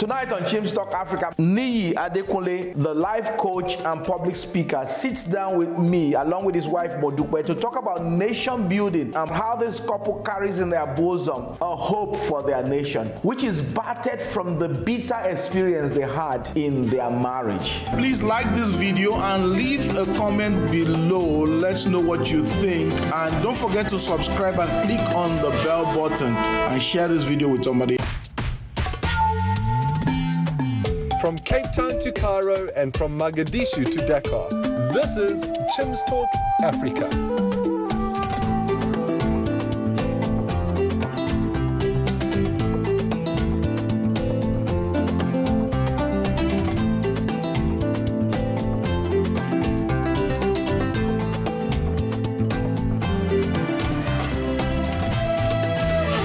Tonight on Chim's Talk Africa, Niyi Adekunle, the life coach and public speaker, sits down with me along with his wife Modupe to talk about nation building and how this couple carries in their bosom a hope for their nation, which is battered from the bitter experience they had in their marriage. Please like this video and leave a comment below. Let's know what you think, and don't forget to subscribe and click on the bell button and share this video with somebody. From Cape Town to Cairo and from Mogadishu to Dakar, this is Chim's Talk Africa.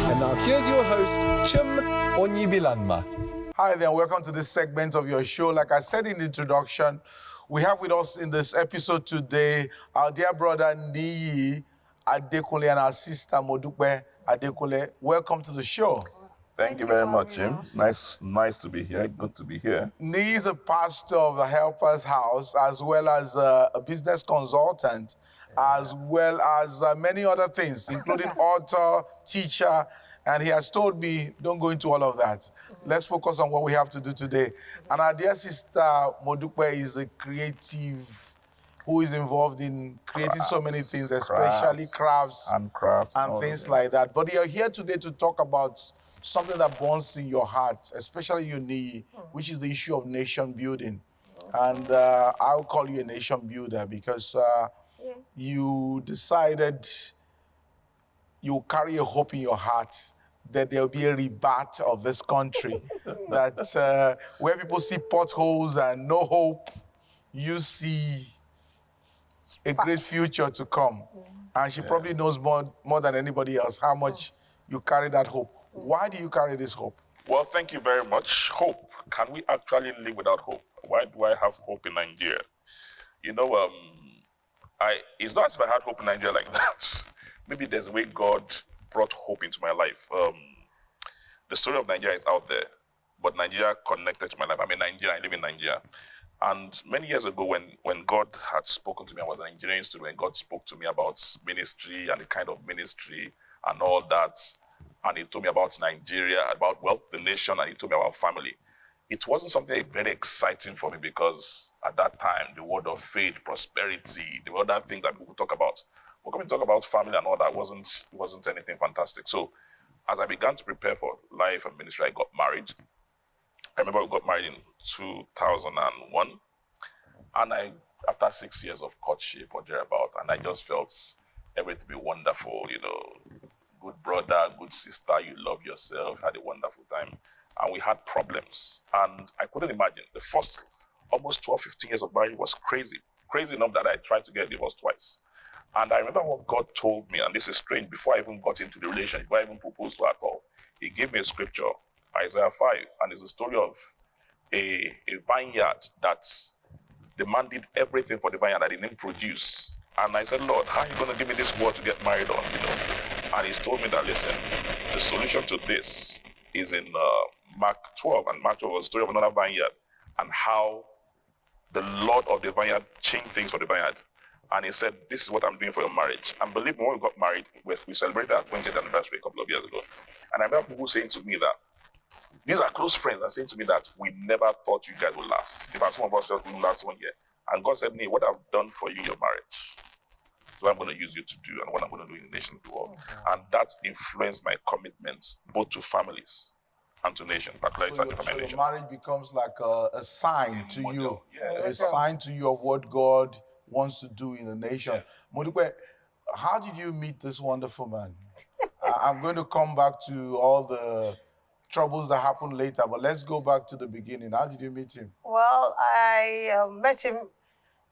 And now here's your host, Chim Onyibilanma. Hi there, welcome to this segment of your show. Like I said in the introduction, we have with us in this episode today our dear brother Niyi Adekunle and our sister Modupe Adekunle. Welcome to the show. Thank you very much, Jim. Nice to be here. Good to be here. Niyi is a pastor of the Helper's House, as well as a business consultant, as well as many other things, including author, teacher. And he has told me, don't go into all of that. Let's focus on what we have to do today. And our dear sister Modupe is a creative who is involved in creating so many things, especially crafts and things like that. But you're here today to talk about something that burns in your heart, especially you, Niyi, which is the issue of nation building. And I'll call you a nation builder because you decided you carry a hope in your heart that there'll be a rebirth of this country, that where people see potholes and no hope, you see a great future to come. And she probably knows more than anybody else how much you carry that hope. Why do you carry this hope? Well, thank you very much. Hope. Can we actually live without hope? Why do I have hope in Nigeria? You know, it's not as if I had hope in Nigeria like that. Maybe there's a way God brought hope into my life. The story of Nigeria is out there, but Nigeria connected to my life. I'm in Nigeria, I live in Nigeria. And many years ago, when God had spoken to me, I was an engineering student, when God spoke to me about ministry and the kind of ministry and all that, and he told me about Nigeria, about, well, the nation, and he told me about family. It wasn't something very exciting for me because at that time, the word of faith, prosperity, the other things that people talk about, we're going to talk about family and all that, wasn't anything fantastic. So as I began to prepare for life and ministry, I got married. I remember we got married in 2001. And after 6 years of courtship or thereabout, and I just felt everything to be wonderful, you know, good brother, good sister, you love yourself, had a wonderful time. And we had problems. And I couldn't imagine. The first almost 12, 15 years of marriage was crazy. Crazy enough that I tried to get divorced twice. And I remember what God told me, and this is strange, before I even got into the relationship, before I even proposed to her at all, he gave me a scripture, Isaiah 5, and it's a story of a vineyard that the man did everything for the vineyard that didn't produce. And I said, Lord, how are you going to give me this word to get married on, you know? And he told me that, listen, the solution to this is in Mark 12, and Mark 12 was a story of another vineyard, and how the Lord of the vineyard changed things for the vineyard. And he said, this is what I'm doing for your marriage. And believe me, when we got married, we celebrated our 20th anniversary a couple of years ago. And I remember people saying to me that, these are close friends, and saying to me that we never thought you guys would last. In fact, some of us thought we would last 1 year. And God said, "Nee, what I've done for you in your marriage, is what I'm going to use you to do, and what I'm going to do in the nation of the world." And that influenced my commitments, both to families and to nation, particularly to my nation. So marriage becomes like a sign to you, Yeah, a sign to you of what God wants to do in the nation. Yeah. Modupe, how did you meet this wonderful man? I'm going to come back to all the troubles that happened later, but let's go back to the beginning. How did you meet him? Well, I met him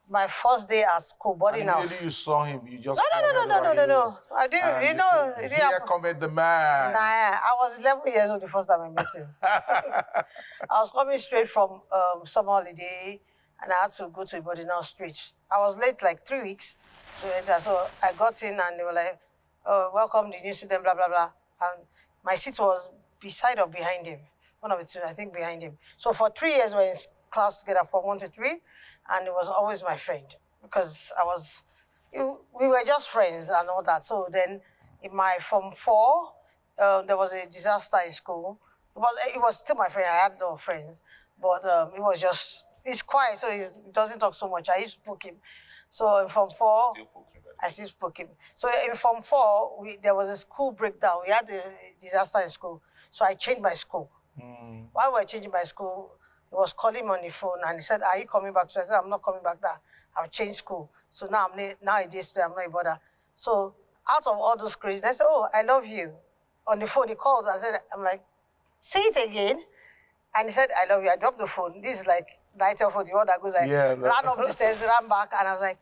my first day at school, boarding house. Immediately you saw him, you just No. I didn't, you know. Here cometh the man. Nah, I was 11 years old the first time I met him. I was coming straight from summer holiday, and I had to go to boarding house straight. I was late like 3 weeks to enter, so I got in and they were like, "Oh, welcome the new student, blah, blah, blah." And my seat was beside or behind him. one of the two, I think, behind him. So for 3 years, we were in class together from 1 to 3, and it was always my friend because we were just friends and all that. So then in my Form 4, there was a disaster in school. It was still my friend. I had no friends, but he's quiet, so he doesn't talk so much. I used to poke him. So in Form 4, I still spoke him. So in Form 4, there was a school breakdown. We had a disaster in school. So I changed my school. While we were changing my school, he was calling me on the phone and he said, "Are you coming back?" So I said, "I'm not coming back there. I've changed school." So nowadays, I'm not a bother. So out of all those crazy, I said, "Oh, I love you." On the phone, he called and said, I'm like, "Say it again." And he said, "I love you." I dropped the phone. This is like night for the one that goes like, ran up the stairs, ran back, and I was like,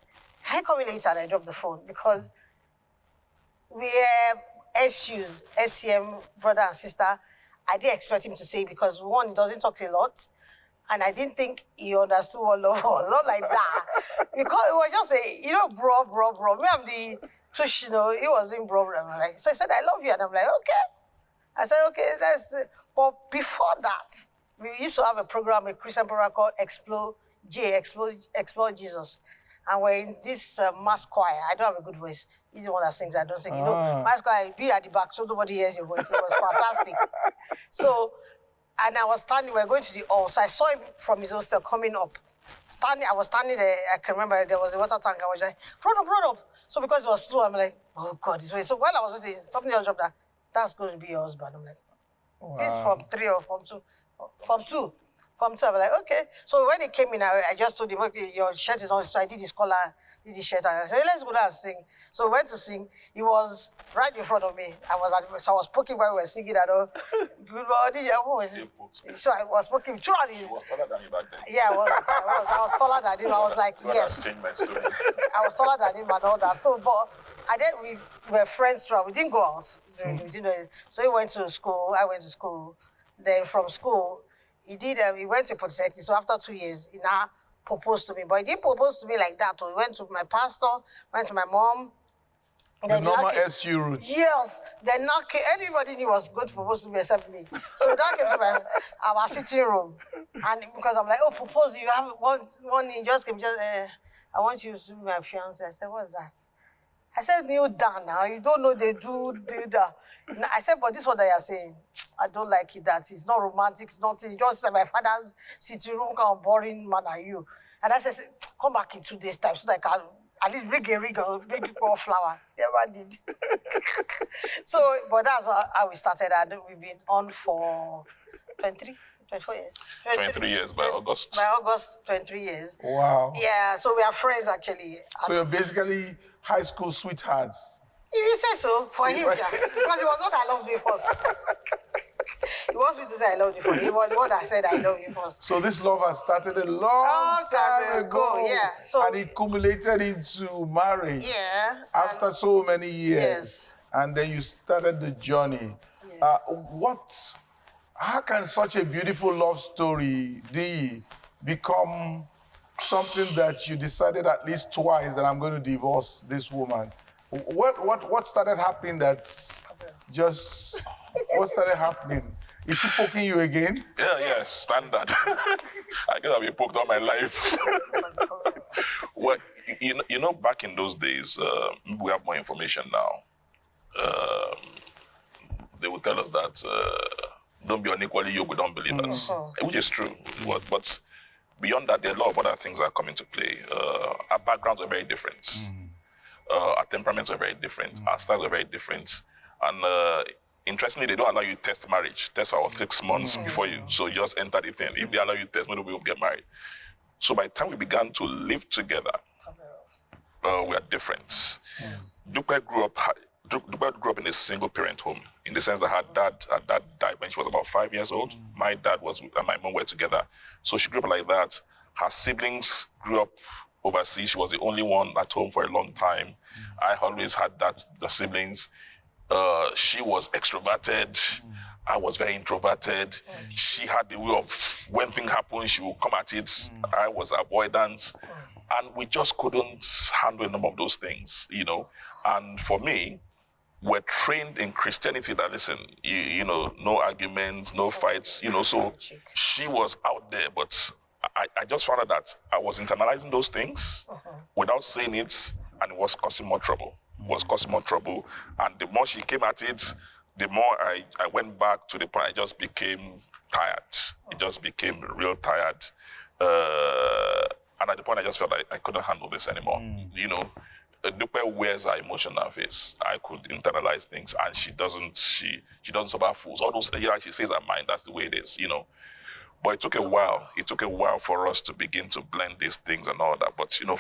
"Can you call me later?" And I dropped the phone because we are SUs, SCM, brother and sister. I didn't expect him to say because one, he doesn't talk a lot. And I didn't think he understood what love was, not like that. Because it was just bro. Me, I'm the tush, he was doing bro. So he said, "I love you." And I'm like, "Okay." I said, "Okay, but before that, we used to have a Christian program called Explore Jesus. And we're in this mass choir. I don't have a good voice. He's the one that sings, I don't sing. Mass choir, be at the back so nobody hears your voice. It was fantastic. So, and I was standing, we were going to the hall. So I saw him from his hostel coming up. I was standing there, I can remember there was a water tank. I was like, run up. So because it was slow, I'm like, "Oh God, this way." So while I was waiting, something else dropped that's going to be your husband. I'm like, This Form 3 or Form 2? Form 2. I was like, okay. So when he came in, I just told him, "Okay, your shirt is on." So I did his collar, did his shirt, and I said, "Hey, let's go down and sing." So we went to sing. He was right in front of me. I was poking while we were singing. Good morning. So I was poking throughout his. He was taller than you back then. Yeah, I was taller than him. I was like, yes. I was taller than him and all that. So, but we were friends throughout. We didn't go out. We didn't. So he went to school. I went to school. Then from school, he went to Polytechnic. So after 2 years, he now proposed to me. But he didn't propose to me like that. He went to my pastor, went to my mom. The normal SU route. Yes. Then now everybody knew was going to propose to me except me. So that came to our sitting room. And because I'm like, "Oh, propose, you have one he just came, I want you to be my fiancé." I said, "What's that?" I said, "Kneel down now. You don't know they do that." I said, "But this is what they are saying. I don't like it. That it's not romantic. It's nothing. You just said my father's sitting room, kind of boring man are you." And I said, "Come back in 2 days' time so that I can at least bring a ring or bring a flower." Never did. So, but that's how we started. And we've been on for 24 years. 23 years by August. By August, 23 years. Wow. Yeah, so we are friends actually. So you're basically high school sweethearts. You say so for him, yeah. Because it was not I loved you first. He wants me to say I love you first. It was what I said I love you first. So this love has started a long time ago. Yeah. So, and it culminated into marriage. Yeah. After so many years. Yes. And then you started the journey. Yeah. How can such a beautiful love story, become something that you decided at least twice that I'm going to divorce this woman? What started happening what started happening? Is she poking you again? Yeah, standard. I guess I've been poked all my life. Well, back in those days, we have more information now. They would tell us that don't be unequally yoked with unbelievers, which is true. But beyond that, there are a lot of other things that come into play. Our backgrounds are very different. Our temperaments are very different. Our styles are very different. And interestingly, they don't allow you to test marriage. Test for 6 months before you. So you just enter the thing. If they allow you to test, we will get married. So by the time we began to live together, we are different. Dupe grew up in a single-parent home, in the sense that her dad died when she was about 5 years old. My dad and my mom were together. So she grew up like that. Her siblings grew up overseas. She was the only one at home for a long time. I always had the siblings. She was extroverted. I was very introverted. She had the way of, when things happen, she would come at it. I was avoidance. And we just couldn't handle a number of those things, And for me, were trained in Christianity that, listen, you know, no arguments, no fights, you know, so she was out there, but I just found out that I was internalizing those things without saying it, and it was causing more trouble. It was causing more trouble, and the more she came at it, the more I went back to the point I just became tired. It just became real tired. And at the point I just felt like I couldn't handle this anymore. You know, Dupe wears her emotional face. I could internalize things, and she doesn't suffer fools. All those, yeah, she says her mind, that's the way it is, you know. But it took a while. It took a while for us to begin to blend these things and all that. But, you know,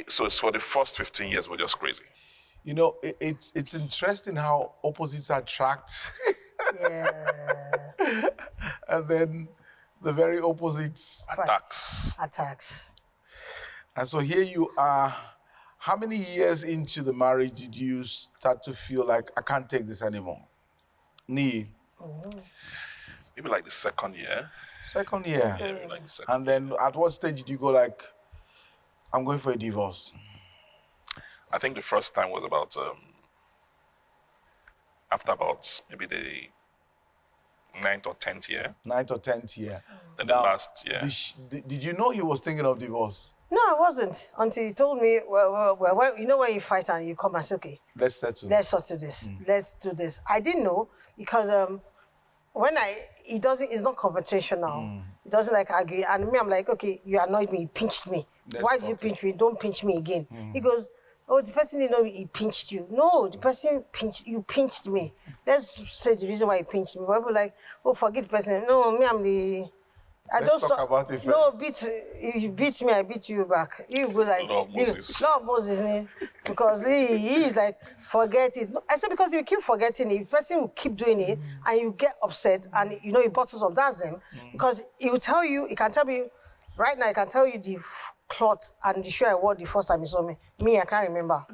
so it's for the first 15 years, we're just crazy. You know, it's interesting how opposites attract. Yeah. And then the very opposites. Attacks. And so here you are. How many years into the marriage did you start to feel like, I can't take this anymore? Niyi? Maybe like the second year. Second year. Yeah, maybe like the second. And then at what stage did you go like, I'm going for a divorce? I think the first time was about, after about maybe the 9th or 10th year. 9th or 10th year. Then Now, the last year. Did you know he was thinking of divorce? No, I wasn't until he told me, well, you know when you fight and you come and say, okay, Let's settle. let's settle this. Let's do this. I didn't know because he's not confrontational. He doesn't like argue. And me, I'm like, okay, you annoyed me, you pinched me. Why did you pinch me? Don't pinch me again. He goes, oh, the person didn't know he pinched you. No, the person pinched me. Let's say the reason why he pinched me. But people like, oh, forget the person. No, me, I'm the... Let's talk about it first. No, you beat me, I beat you back. You go like, Lord Moses. Lord Moses, because he is like, forget it. I said, because you keep forgetting it, the person will keep doing it, and you get upset, and you know, he bottles up, that's him. Because he will tell you, he can tell me, right now, he can tell you the cloth and the shoe I wore the first time he saw me. Me, I can't remember.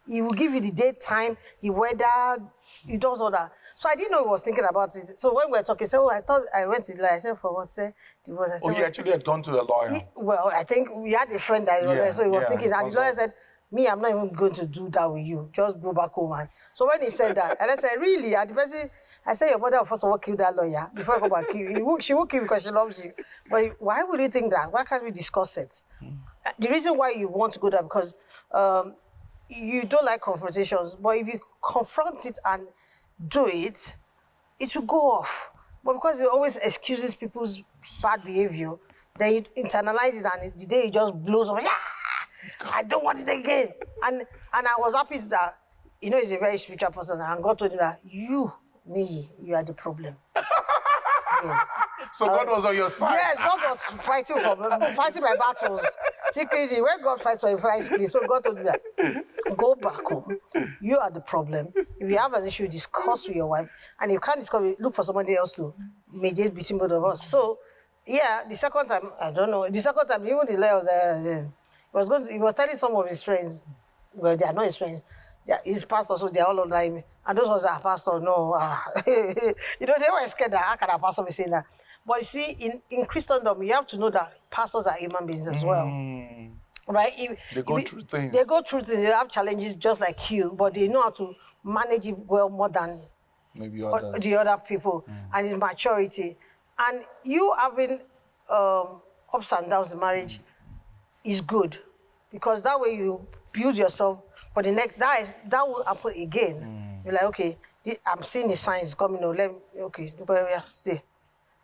He will give you the date, time, the weather, he does all that. So I didn't know he was thinking about it. So when we were talking, he said, oh, I thought I went to the lawyer. I said, for what? Say, divorce. I said, He actually had gone to the lawyer. Well, I think we had a friend that was there, so he was thinking, and the lawyer said, me, I'm not even going to do that with you. Just go back home. And so when he said that, and I said, really? And the person, I said, your mother will first of all kill that lawyer before I go back. She will kill you because she loves you. But why would you think that? Why can't we discuss it? The reason why you want to go there, because you don't like confrontations, but if you confront it and do it, it will go off. But because it always excuses people's bad behavior, then you internalize it, and the day it just blows up. I don't want it again. And I was happy that, you know, he's a very spiritual person, and God told him that Niyi, you are the problem. Yes. So God was on your side. Yes, God was fighting my battles secretly. When God fights for you, fights me. So God told me that, go back home. You are the problem. If you have an issue, discuss with your wife. And if you can't discuss, look for somebody else to mediate between both of us. So, yeah, the second time, I don't know. The second time, even the lawyer was there. He was telling some of his friends, well, they are not his friends. His pastor, so they are all under him. And those ones are pastor, no. You know, they were scared that how can a pastor be saying that? But you see, in Christendom, you have to know that pastors are human beings as well. Right? They go through things. They go through things. They have challenges just like you, but they know how to manage it well more than maybe the other people. And it's maturity. And you having ups and downs in marriage is good, because that way you build yourself for the next. That will happen again. You're like, okay, I'm seeing the signs coming. Stay.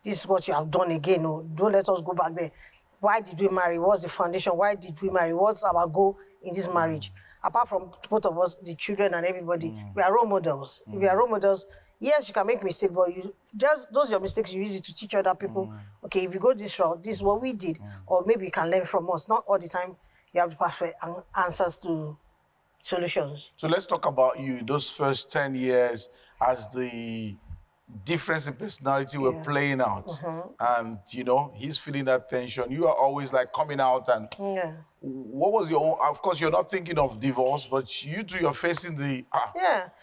This is what you have done again. No, don't let us go back there. Why did we marry? What's the foundation? Why did we marry? What's our goal in this marriage? Apart from both of us, the children and everybody, we are role models. If we are role models, yes, you can make mistakes, but you just those your mistakes, you use it to teach other people. Okay, if you go this route, this is what we did, or maybe you can learn from us. Not all the time you have the perfect answers to solutions. So let's talk about you. Those first 10 years as the difference in personality were playing out. And, you know, he's feeling that tension. You are always like coming out and... What was your own... Of course, you're not thinking of divorce, but you two, you're facing the...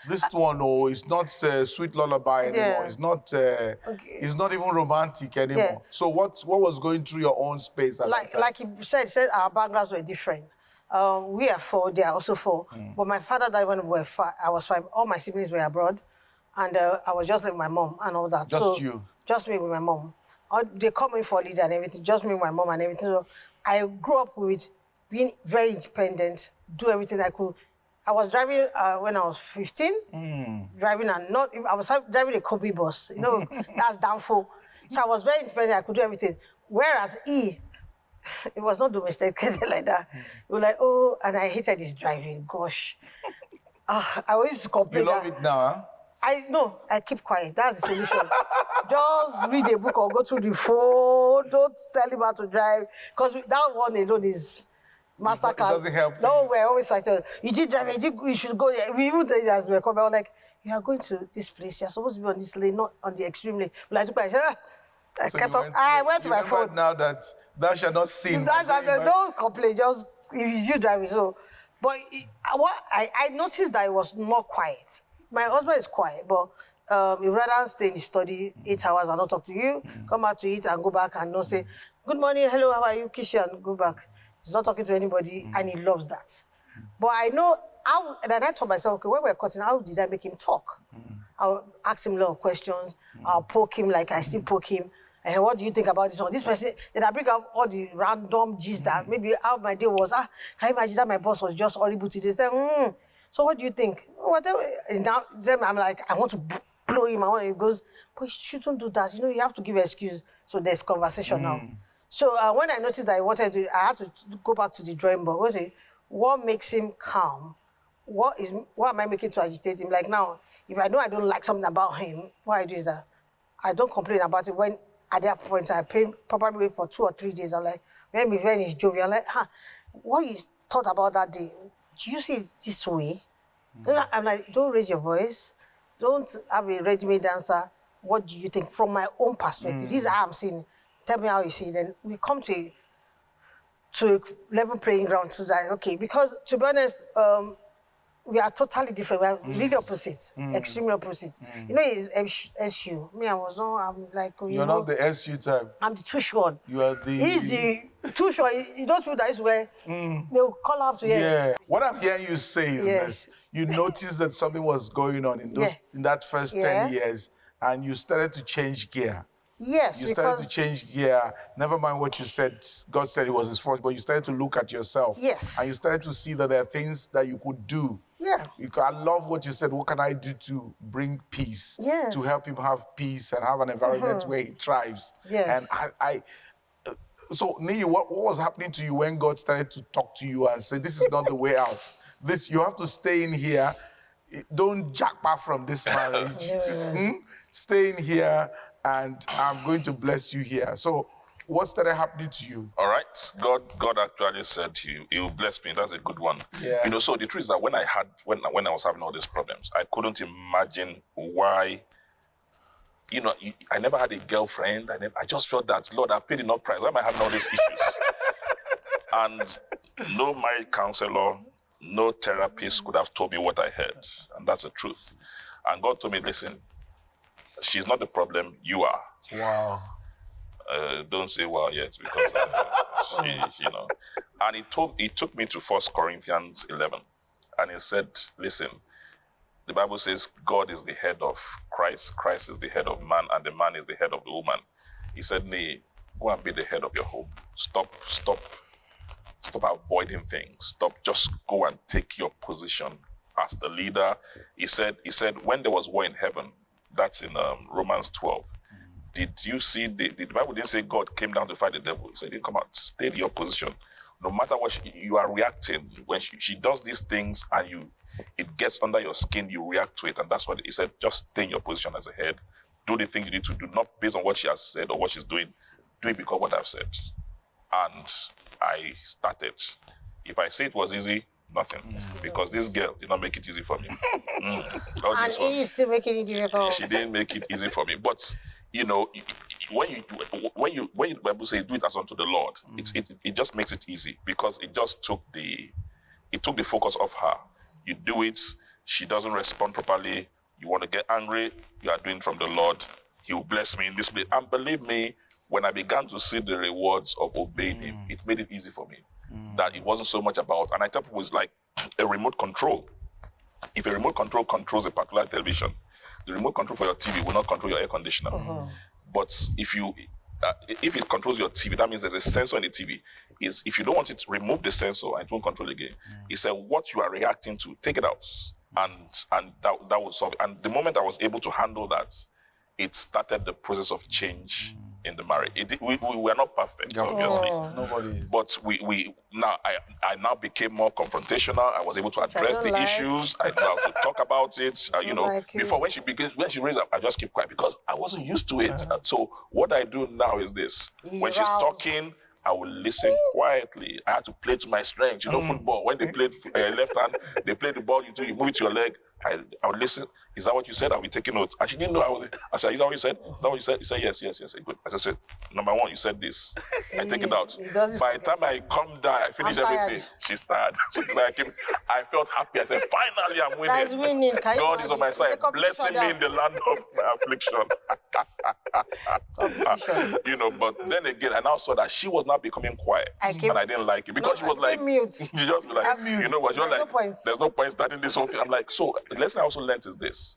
This one, it's not sweet lullaby anymore. It's not it's not even romantic anymore. So what was going through your own space at that time? Like he said our backgrounds were different. We are 4, they are also 4. But my father died when we were 5. I was 5. All my siblings were abroad. And I was just with my mom and all that. Just you? Just me with my mom. They call me for leader and everything, just me, my mom and everything. So I grew up with being very independent, do everything I could. I was driving when I was 15, driving I was driving a Kobe bus, you know, that's downfall. So I was very independent, I could do everything. Whereas it was not domesticated like that. It was like, oh, and I hated his driving, gosh. I always used to complain. You love it now, huh? I keep quiet. That's the solution. Just read a book or go through the phone. Don't tell him how to drive. Because that one alone is masterclass. It doesn't help. No, we're always fighting. You did drive, you should go there. We even tell you as we're coming, I was like, you are going to this place. You're supposed to be on this lane, not on the extreme lane. But I took I went to my phone. Now that thou shalt not sin. Don't complain, just it's you driving. So, but what I noticed that it was more quiet. My husband is quiet, but he'd rather stay in the study 8 hours and not talk to you, come out to eat and go back and not say, good morning, hello, how are you, Kishi, and go back. He's not talking to anybody, and he loves that. But I know how, and then I told myself, okay, when we're cutting, how did I make him talk? I'll ask him a lot of questions. I'll poke him like I still poke him. And what do you think about this one? This person, then I bring up all the random gist that maybe how my day was. Can you imagine that my boss was just horrible today? Say, so what do you think? Whatever. And now then I'm like, I want to blow him. He goes, but you shouldn't do that. You know, you have to give an excuse. So there's conversation now. So when I noticed that I had to go back to the drawing board. What makes him calm? What am I making to agitate him? Like now, if I know I don't like something about him, what I do is that I don't complain about it. When at that point I probably wait for 2 or 3 days. I'm like, maybe when he's jovial, I'm like, what you thought about that day? Do you see it this way? I'm like, don't raise your voice. Don't have a ready-made answer. What do you think from my own perspective? This is how I'm seeing it. Tell me how you see it. Then we come to a level playing ground to that. Okay, because to be honest, we are totally different. We are really opposite, extremely opposite. You know, he's SU. Me, I'm like, You're not the SU type. I'm the too short. You are the... He's the too short. He those people that is where they'll call up to him. Yeah. What I'm hearing you say is this. You noticed that something was going on in that first 10 years, and you started to change gear. Yes, you started to change gear. Never mind what you said. God said it was his fault, but you started to look at yourself. Yes. And you started to see that there are things that you could do. Yeah. I love what you said. What can I do to bring peace? Yes. To help him have peace and have an environment where he thrives. Yes. And so Niyi, what was happening to you when God started to talk to you and say, this is not the way out? You have to stay in here. Don't jack back from this marriage. Stay in here, and I'm going to bless you here. So what started happening to you? All right. God actually said to you, he will bless me. That's a good one. Yeah. You know, so the truth is that when I was having all these problems, I couldn't imagine why, you know, I never had a girlfriend. I just felt that, Lord, I paid enough price. Why am I having all these issues? And no marriage counselor, no therapist could have told me what I heard. And that's the truth. And God told me, listen, she's not the problem, you are. Wow. Don't say wow yet, because she, you know. And he took me to 1 Corinthians 11. And he said, listen, the Bible says God is the head of Christ, Christ is the head of man, and the man is the head of the woman. He said, Niyi, go and be the head of your home. Stop avoiding things. Just go and take your position as the leader. He said, when there was war in heaven, that's in Romans 12. Did you see, the Bible didn't say God came down to fight the devil. He said, he didn't come out, stay in your position. No matter what you are reacting, when she does these things and it gets under your skin, you react to it. And that's what he said, just stay in your position as a head. Do the things you need to do, not based on what she has said or what she's doing. Do it because of what I've said. And I started. If I say it was easy, nothing. Because this girl did not make it easy for me. And he is still making it difficult. She didn't make it easy for me. But you know, when the Bible says do it as unto the Lord, it just makes it easy, because it just took the focus off her. You do it, she doesn't respond properly, you want to get angry, you are doing it from the Lord. He will bless me in this place. And believe me, when I began to see the rewards of obeying him, it made it easy for me. that it wasn't so much about, and I tell people it's like a remote control. If a remote control controls a particular television, the remote control for your TV will not control your air conditioner. But if it controls your TV, that means there's a sensor in the TV. If you don't want it to remove the sensor and it won't control again, it's what you are reacting to, take it out. And that will solve it. And the moment I was able to handle that, it started the process of change in the marriage. We were not perfect, obviously. Nobody. But I now became more confrontational. I was able to address the issues. I knew how to talk about it. Before when she raised up, I just keep quiet because I wasn't used to it. So what I do now is this: when she's talking, I will listen quietly. I had to play to my strength. Football. When they played left hand, they play the ball. You move it to your leg. I would listen. Is that what you said? I'll be taking notes. And she didn't know. I said, is that what you said? Is that what you said? He said, yes. Good. I said, number one, you said this. I take it out. By the time I come down, I finish everything. She's tired. I felt happy. I said, finally, I'm winning. That's winning. God is on my side, blessing me in the land of my affliction. But then again, I now saw that she was not becoming quiet. And I didn't like it because she was like, mute. She just like, you know what? You're like, there's no point starting this whole thing. I'm like, so the lesson I also learned is this.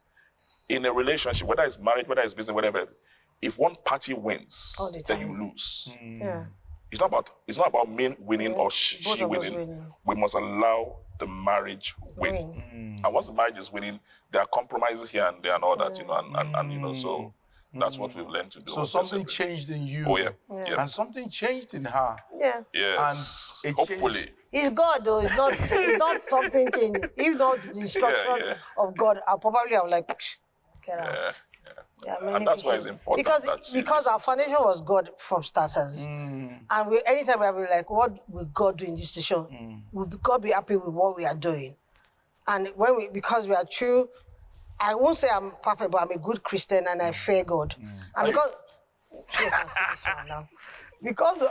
In a relationship, whether it's marriage, whether it's business, whatever, if one party wins, then you lose. Yeah. It's not about me winning or she winning. We must allow the marriage win. And once the marriage is winning, there are compromises here and there and all that, and so that's what we've learned to do. So something changed in you. Oh, yeah. And something changed in her. Yeah. Yes. And it hopefully. changed. It's God though, it's not something changing. If not the instruction of God, I would like, get out. And that's why it's important. Because our foundation was God from starters. And anytime we are like, what will God do in this situation? Will God be happy with what we are doing? And because we are true, I won't say I'm perfect, but I'm a good Christian and I fear God. And because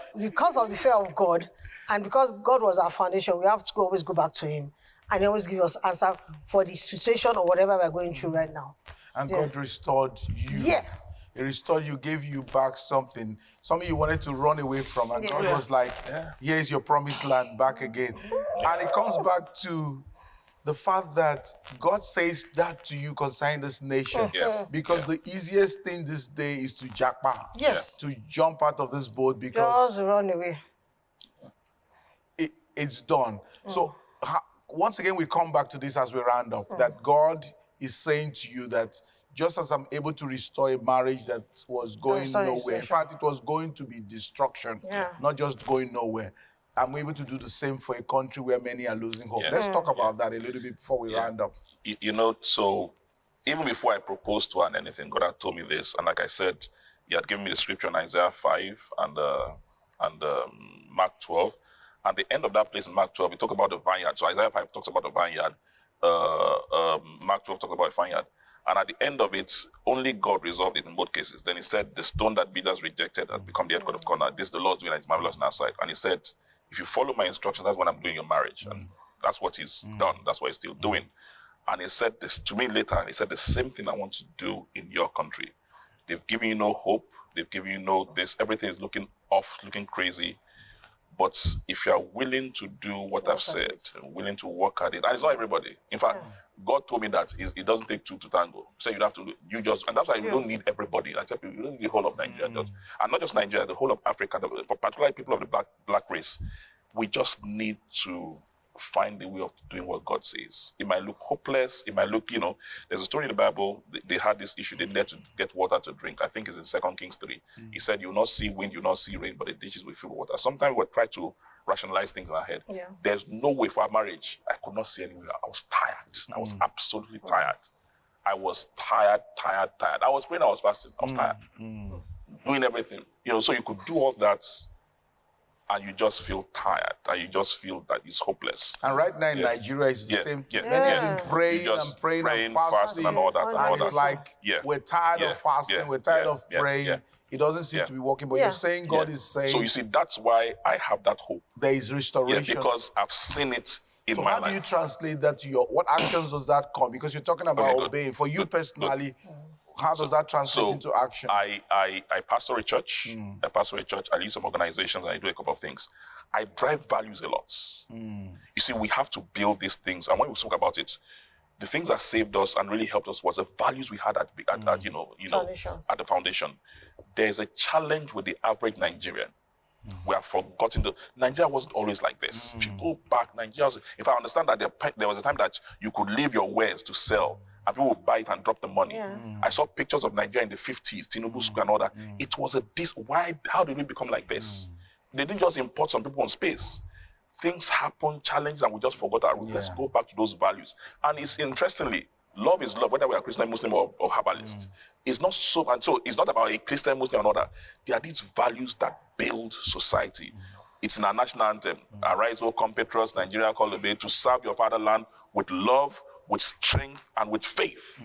of the fear of God, and because God was our foundation, we have to always go back to Him. And He always gives us answer for the situation or whatever we're going through right now. And God restored you. Yeah. He restored you, gave you back something you wanted to run away from. And God was like, here's your promised land back again. And it comes back to the fact that God says that to you concerning this nation. Because the easiest thing this day is to jackpot. Yes. To jump out of this boat because just run away. It's done. So once again, we come back to this as we round up, that God is saying to you that just as I'm able to restore a marriage that was going nowhere, in fact, it was going to be destruction, not just going nowhere, I'm able to do the same for a country where many are losing hope. Let's talk about that a little bit before we round up. So even before I proposed to her and anything, God had told me this. And like I said, He had given me the scripture in Isaiah 5 and Mark 12. At the end of that place in Mark 12, we talk about the vineyard. So Isaiah 5 talks about the vineyard. Mark 12 talks about the vineyard. And at the end of it, only God resolved it in both cases. Then He said, the stone that builders rejected has become the headcoat of corner. This the Lord's doing and it's marvelous in our sight. And He said, if you follow my instructions, that's when I'm doing your marriage. And that's what He's done. That's what He's still doing. And He said this to me later. He said, the same thing I want to do in your country. They've given you no hope. They've given you no this. Everything is looking off, looking crazy. But if you are willing to do what I've said, willing to work at it, and it's not everybody. In fact, God told me that it doesn't take two to tango. So you have to, and that's why you don't need everybody. I tell people, you don't need the whole of Nigeria, and not just Nigeria, the whole of Africa, for particularly people of the black race. We just need to find a way of doing what God says. It might look hopeless. It might look, there's a story in the Bible. They had this issue. They needed to get water to drink. I think it's in 2 Kings 3. He said, you will not see wind, you will not see rain, but the ditches will fill with water. Sometimes we try to rationalize things in our head. There's no way for our marriage. I could not see anywhere. I was tired. I was absolutely tired. I was tired. I was praying, I was fasting. I was tired. Doing everything. So you could do all that and you just feel tired, and you just feel that it's hopeless. And right now in Nigeria, it's the same. Many have been praying and fasting and all that. And it's like, we're tired of fasting, we're tired of praying. It doesn't seem to be working, but you're saying God is saying. So you see, that's why I have that hope. There is restoration. Yeah, because I've seen it in my life. So how do you translate that to what actions does that come? Because you're talking about obeying. For you personally, How does that translate into action? I pastor a church. I pastor a church. I lead some organizations, and I do a couple of things. I drive values a lot. You see, we have to build these things, and when we talk about it, the things that saved us and really helped us was the values we had at at the foundation. There's a challenge with the average Nigerian. We have forgotten Nigeria wasn't always like this. If you go back, Nigeria was, if I understand that there was a time that you could leave your wares to sell and people would buy it and drop the money. I saw pictures of Nigeria in the 50s, Tinubu Square and all that. It was how did we become like this? They didn't just import some people on space. Things happen, challenges, and we just forgot our roots. Let's go back to those values. And it's interestingly, love is love, whether we are Christian, Muslim, or herbalist. It's not so, and so it's not about a Christian, Muslim, or another. There are these values that build society. It's in our national anthem. Arise, O compatriots, Nigeria call the day to serve your fatherland with love, with strength, and with faith.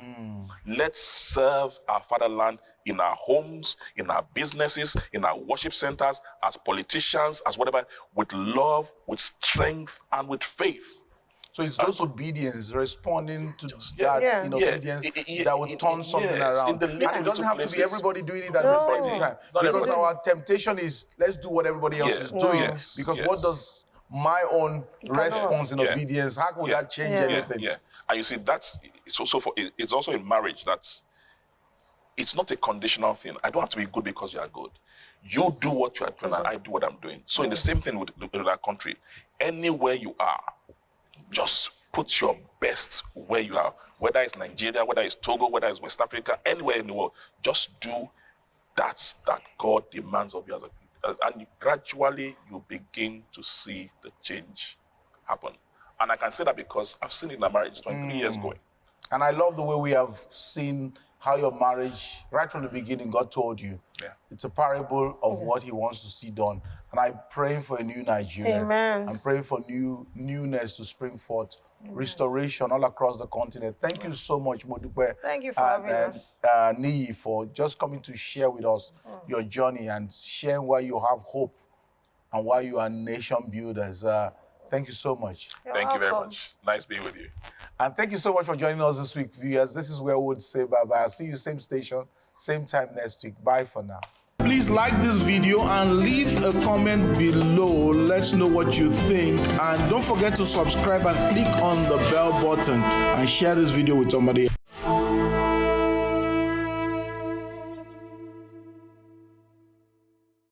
Let's serve our fatherland in our homes, in our businesses, in our worship centers, as politicians, as whatever, with love, with strength, and with faith. So it's those obedience, responding to that in obedience that would turn something around. And it doesn't have to be everybody doing it at the same time. Because our temptation is, let's do what everybody else is doing. Because what does my own response in obedience, how could that change anything? And you see, it's also in marriage it's not a conditional thing. I don't have to be good because you are good. You do what you are doing and I do what I'm doing. So in the same thing with our country, anywhere you are, just put your best where you are. Whether it's Nigeria, whether it's Togo, whether it's West Africa, anywhere in the world, just do that God demands of you. And gradually you begin to see the change happen. And I can say that because I've seen it in my marriage 23 years going. And I love the way we have seen how your marriage, right from the beginning, God told you. It's a parable of what he wants to see done. And I'm praying for a new Nigeria. Amen. I'm praying for newness to spring forth, restoration all across the continent. Thank you so much, Modupe. Thank you for having us. Niyi, for just coming to share with us your journey and sharing why you have hope and why you are nation builders. Thank you so much. Thank you very much. Nice being with you. And thank you so much for joining us this week, viewers. This is where we would say bye-bye. I'll see you same station, same time next week. Bye for now. Please like this video and leave a comment below. Let's know what you think. And don't forget to subscribe and click on the bell button and share this video with somebody else.